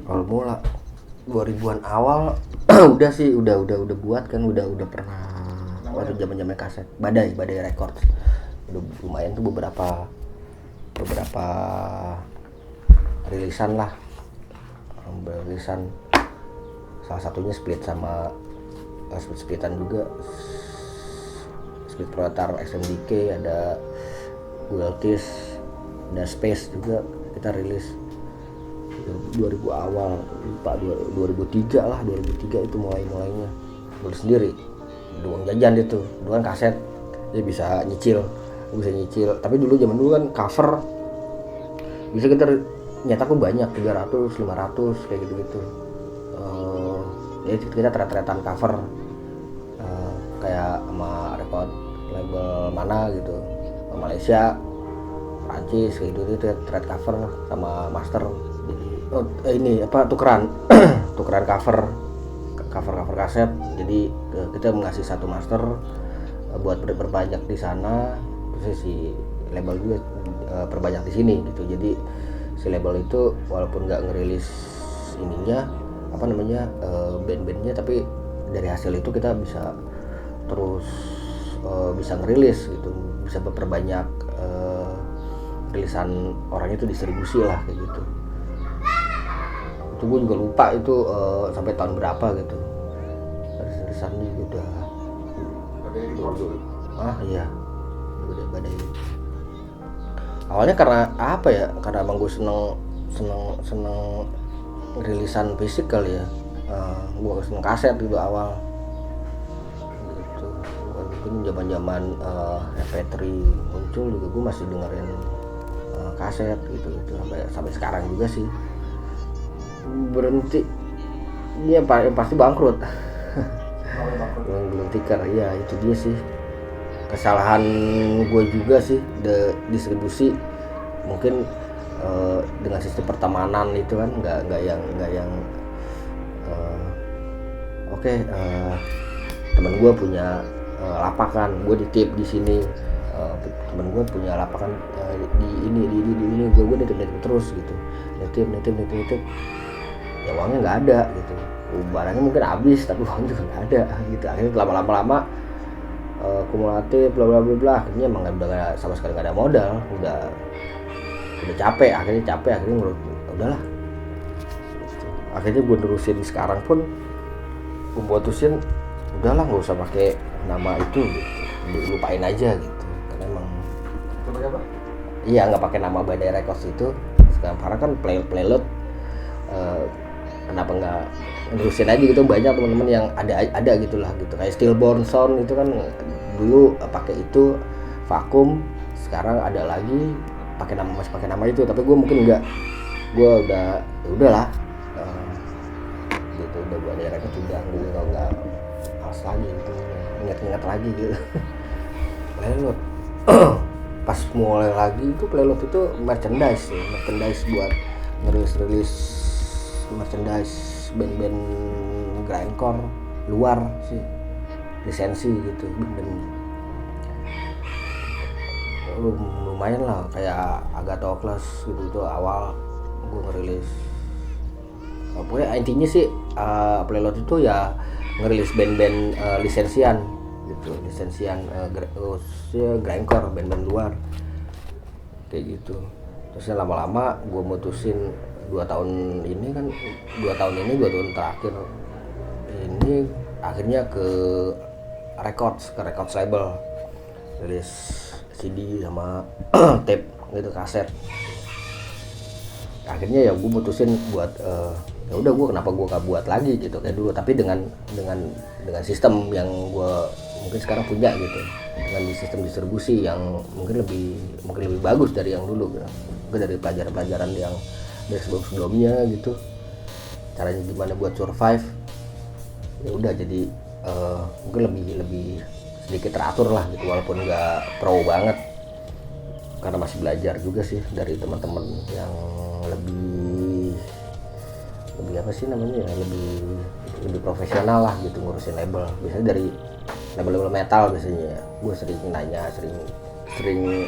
Awal mula 2000-an awal udah sih udah buat kan udah pernah waktu zaman kaset Badai Records. Udah lumayan tuh beberapa rilisan lah. Rilisan salah satunya split sama splitan juga. Split Proletar XMDK, ada Weltis, ada Space juga kita rilis 2000 awal, lupa 2003 lah, 2003 itu mulainya beli sendiri, doang jajan itu, dulu kan kaset, dia bisa nyicil, tapi dulu zaman dulu kan cover bisa kita nyetak tuh banyak, 300, 500 kayak gitu-gitu. Jadi kita tret-tretan cover kayak sama record label mana gitu, Malaysia, Prancis kayak gitu, itu thread cover sama master. Jadi ini apa tukeran cover kaset. Jadi kita ngasih satu master buat berbanyak di sana, terus si label juga perbanyak di sini gitu. Jadi si label itu walaupun nggak ngerilis ininya apa namanya band-bandnya, tapi dari hasil itu kita bisa terus bisa ngerilis gitu, bisa berbanyak rilisan orang itu distribusi lah kayak gitu. Itu gue juga lupa itu sampai tahun berapa gitu. Rilisannya udah iya udah Badai. Awalnya karena apa ya? Karena emang gue seneng rilisan fisik kali ya. Gue seneng kaset gitu awal. Gitu. Mungkin zaman MP3 muncul juga gue masih dengerin kaset gitu sampai sekarang juga sih. Berhenti ya yang pasti bangkrut. Belum tikar ya, itu dia sih kesalahan gue juga sih, distribusi mungkin dengan sistem pertemanan itu kan nggak yang teman gue punya lapakan, gue ditip di sini, teman gue punya lapakan di ini gue nitip terus gitu, nitip ya uangnya nggak ada gitu, barangnya mungkin habis tapi uangnya juga nggak ada gitu. Akhirnya lama kumulatif bla bla bla, akhirnya emang udah sama sekali nggak ada modal, udah capek akhirnya menurut udahlah gitu. Akhirnya gue terusin sekarang pun gue putusin udahlah nggak usah pakai nama itu gitu, lupain aja gitu, karena emang iya nggak pakai nama Badai Records itu sekarang, karena kan playlist kenapa nggak nerusin aja gitu. Banyak teman-teman yang ada gitulah gitu, kayak Stillborn Sound itu kan dulu pakai itu vakum, sekarang ada lagi masih pakai nama itu, tapi gue mungkin enggak, gue udahlah gitu, udah gue ada record udah gue nggak males lagi gitu, ingat lagi gitu. Playlist pas mulai lagi itu playlist itu merchandise buat ngerilis merchandise band-band grindcore luar sih, lisensi gitu, band lumayan lah, kayak Agathocles gitu tuh awal gue ngerilis. Pokoknya intinya sih playlist itu ya ngerilis band-band lisensian gitu, grindcore, band-band luar kayak gitu. Terusnya lama-lama gue mutusin 2 tahun terakhir ini akhirnya ke records label, rilis CD sama tape gitu, kaset. Akhirnya ya gue mutusin buat ya udah gue kenapa gue gak buat lagi gitu kayak dulu, tapi dengan sistem yang gue mungkin sekarang punya gitu, dengan sistem distribusi yang mungkin lebih bagus dari yang dulu gitu. Mungkin dari pelajaran yang dari sebelumnya gitu, caranya gimana buat survive, ya udah jadi mungkin lebih sedikit teratur lah gitu, walaupun nggak pro banget karena masih belajar juga sih dari teman-teman yang lebih apa sih namanya ya, lebih profesional lah gitu ngurusin label. Biasanya dari label metal biasanya gue sering nanya, sering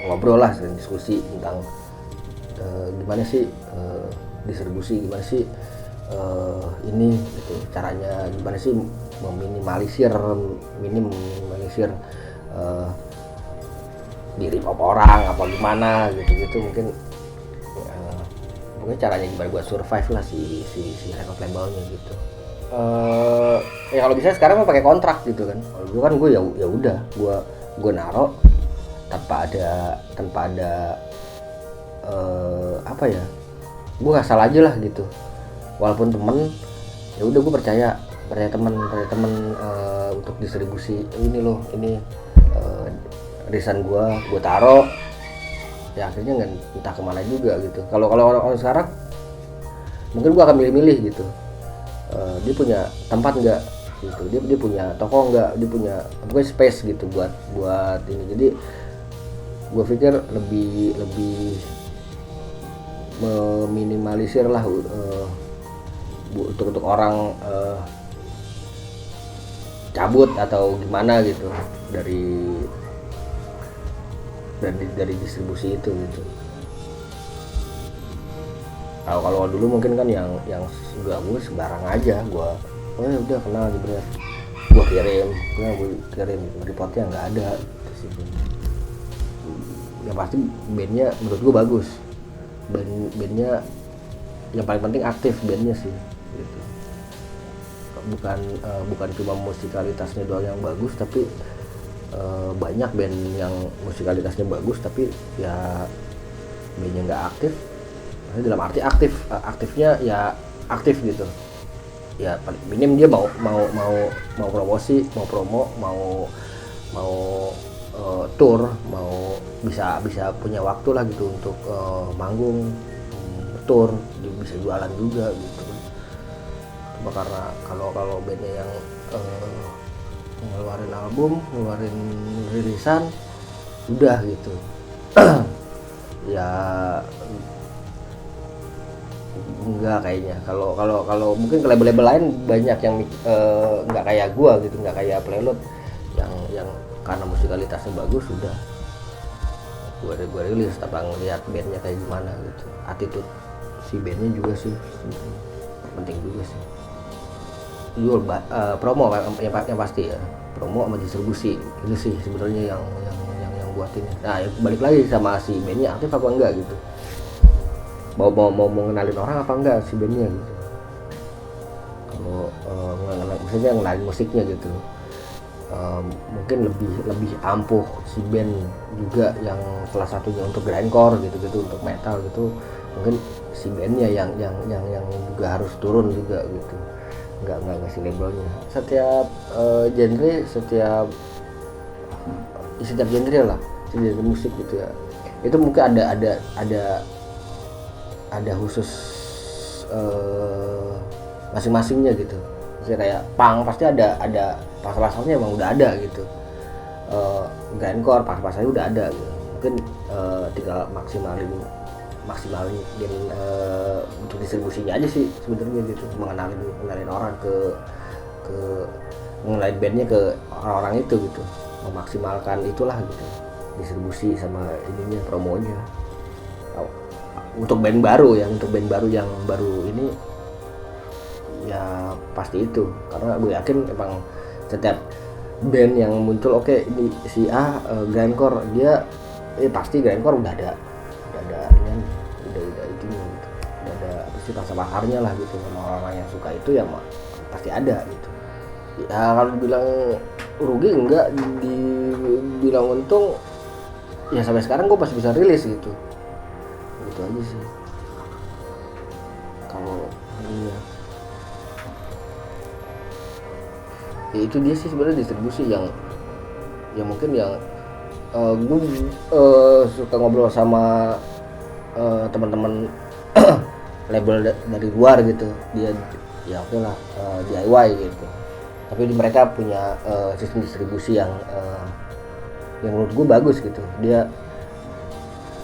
ngobrol lah, sering diskusi tentang gimana sih distribusi, gimana sih ini gitu caranya, gimana sih minimalisir diri orang apa gimana gitu mungkin pokoknya caranya gimana buat survive lah si record labelnya gitu. Ya kalau bisa sekarang mah pakai kontrak gitu kan. Kalau dulu kan gue ya udah gue naro tanpa ada apa ya, gue asal aja lah gitu. Walaupun temen ya udah gue percaya temen untuk distribusi ini loh, ini risan gue taro ya, akhirnya nggak entah kemana juga gitu. Kalau orang sekarang mungkin gue akan milih-milih gitu, dia punya tempat nggak gitu, dia punya toko nggak, dia punya pokoknya space gitu buat ini. Jadi gue pikir lebih meminimalisir lah untuk orang cabut atau gimana gitu dari distribusi itu gitu. Kalau dulu mungkin kan yang gue sembarang aja, gue ya udah kenal gitu ya, gue kirim reportnya nggak ada di sini. Yang pasti bandnya menurut gue bagus, bandnya yang paling penting aktif bandnya sih gitu. Bukan cuma musikalitasnya doang yang bagus, tapi banyak band yang musikalitasnya bagus tapi ya bandnya nggak aktif. Maksudnya dalam arti aktifnya ya aktif gitu ya, paling minim dia mau promosi, mau promo, mau tour, mau bisa punya waktu lah gitu untuk manggung, tour, dia bisa jualan juga gitu. Cuma karena kalau bandnya yang ngeluarin album, ngeluarin rilisan udah gitu ya enggak kayaknya. Kalau mungkin ke label-label lain banyak yang nggak kayak gua gitu, nggak kayak Prelude yang karena musikalitasnya bagus sudah gua rilis tanpa ngeliat bandnya kayak gimana gitu. Attitude si bandnya juga sih penting juga sih. Jual promo yang pasti ya, promo sama distribusi itu sih sebenarnya yang buat ini. Nah balik lagi sama si bandnya aktif apa enggak gitu, mau ngenalin orang apa enggak si bandnya gitu. Kalau misalnya ngenalin musiknya gitu, mungkin lebih ampuh si band juga, yang salah satunya untuk grindcore gitu untuk metal gitu, mungkin si bandnya yang juga harus turun juga gitu, nggak ngasih labelnya. Setiap genre, setiap genre lah, genre musik gitu ya, itu mungkin ada khusus masing-masingnya gitu. Misalnya kayak punk pasti ada pasal-pasalnya emang udah ada gitu, grindcore pasal-pasalnya udah ada gitu. Mungkin tinggal maksimalin untuk distribusinya aja sih sebenarnya gitu, mengenalin orang ke mengenalin bandnya ke orang-orang itu gitu, memaksimalkan itulah gitu, distribusi sama ininya, promonya. Untuk band baru yang baru ini ya pasti itu, karena gue yakin emang setiap band yang muncul oke, ini si A grindcore, dia pasti grindcore udah ada ini, udah itunya gitu, udah ada apa sih, rasa bakarnya lah gitu, sama orang-orang yang suka itu ya pasti ada gitu. Ya kalau dibilang rugi enggak, dibilang untung ya sampai sekarang gue masih bisa rilis gitu aja sih. Kalau ini ya itu dia sih sebenarnya distribusi yang mungkin yang gue suka ngobrol sama teman-teman label dari luar gitu, dia ya oke lah DIY gitu, tapi mereka punya sistem distribusi yang menurut gue bagus gitu. Dia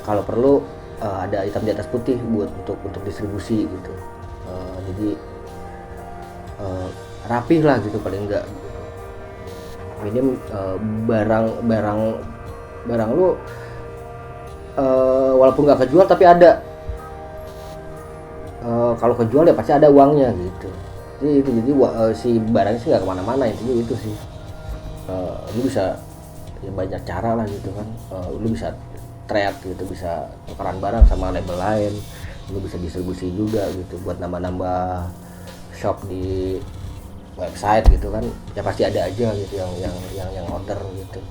kalau perlu ada hitam di atas putih buat untuk distribusi gitu, jadi rapih lah gitu paling enggak gitu. Minim barang lu walaupun nggak kejual tapi ada kalau kejual ya pasti ada uangnya gitu. Jadi si barangnya sih nggak kemana-mana, intinya itu sih. Lu bisa ya banyak cara lah gitu kan. Lu bisa trade gitu, bisa tukeran barang sama label lain, lu bisa distribusi juga gitu buat nambah-nambah shop di website gitu kan. Ya pasti ada aja gitu yang order gitu.